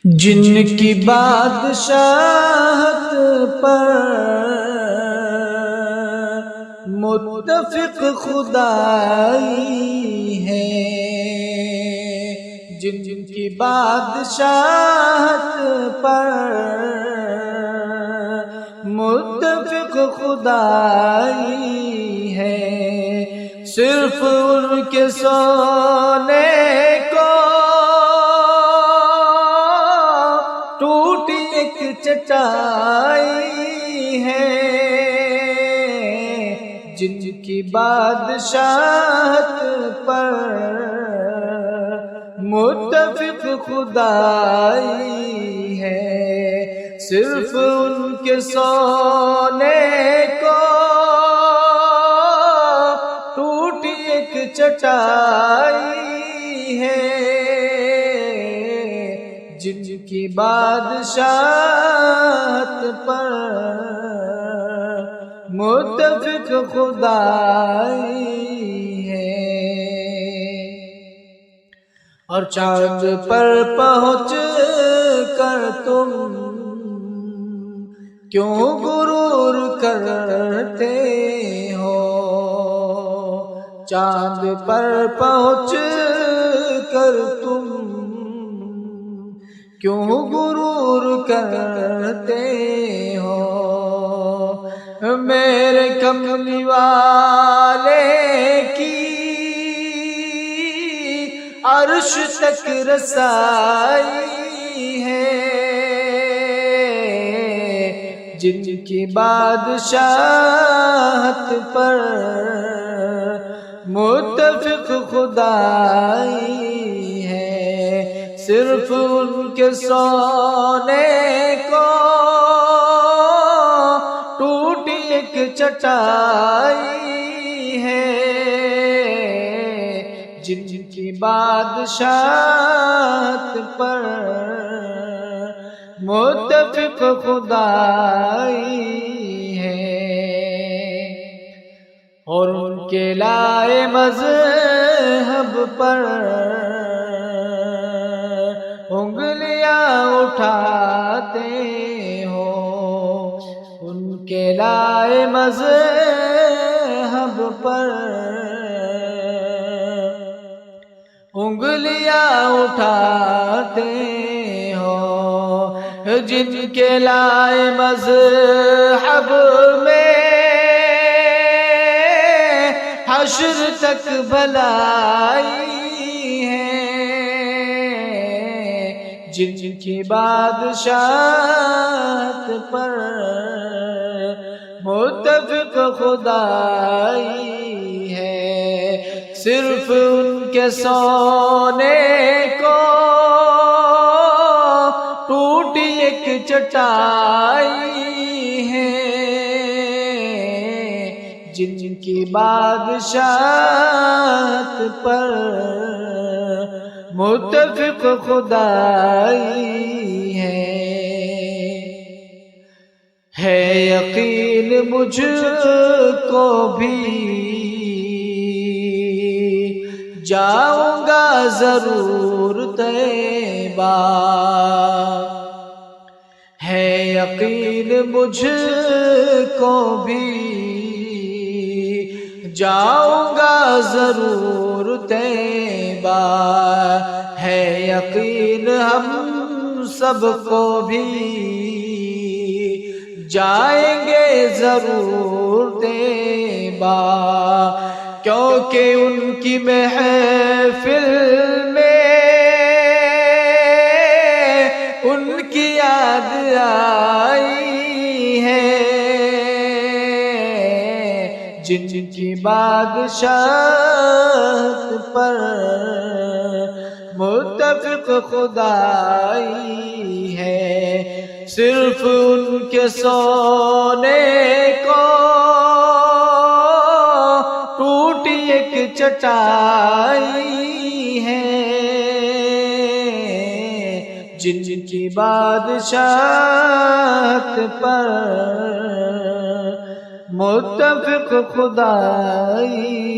جن کی بادشاہت پر متفق خدائی ہے، جن کی بادشاہت پر متفق خدائی ہے، صرف ان کے سونے کو ٹوٹی ایک چٹائی ہے، جن کی بادشاہت پر متفق خدائی ہے، صرف ان کے سونے کو ٹوٹی ایک چٹائی ہے، جن کی بادشاہت پر متفق خدائی ہے۔ اور چاند پر پہنچ کر تم کیوں غرور کرتے ہو، چاند پر پہنچ کر تم کیوں غرور کرتے ہو، میرے کملی والے کی عرش تک رسائی ہے، جن کی بادشاہت پر متفق خدائی ہے، صرف ان کے سونے کو ٹوٹی ایک چٹائی ہے، جن کی بادشاہت پر متفق خدائی ہے، اور ان کے لائے مذہب پر انگلیاں اٹھاتے ہو، ان کے لائے مذہب پر انگلیاں اٹھاتے ہو، جن کے لائے مذہب میں حشر تک بھلائی ہے، جن کی بادشاہت پر متفق خدائی ہے، صرف ان کے سونے کو ٹوٹی ایک چٹائی ہے، جن کی بادشاہت پر متفق خدائی ہے یقین مجھ کو بھی جاؤں گا ضرور طیبہ، ہے یقین مجھ کو بھی جاؤں گا ضرور طیبہ، ہے یقین ہم سب کو بھی جائیں گے ضرور طیبہ، کیونکہ ان کی محفل میں ان کی یاد آئی ہے، جن کی بادشاہت پر متفق خدائی ہے، صرف ان کے سونے کو ٹوٹی ایک چٹائی ہے، جن کی بادشاہت پر متفق خدائی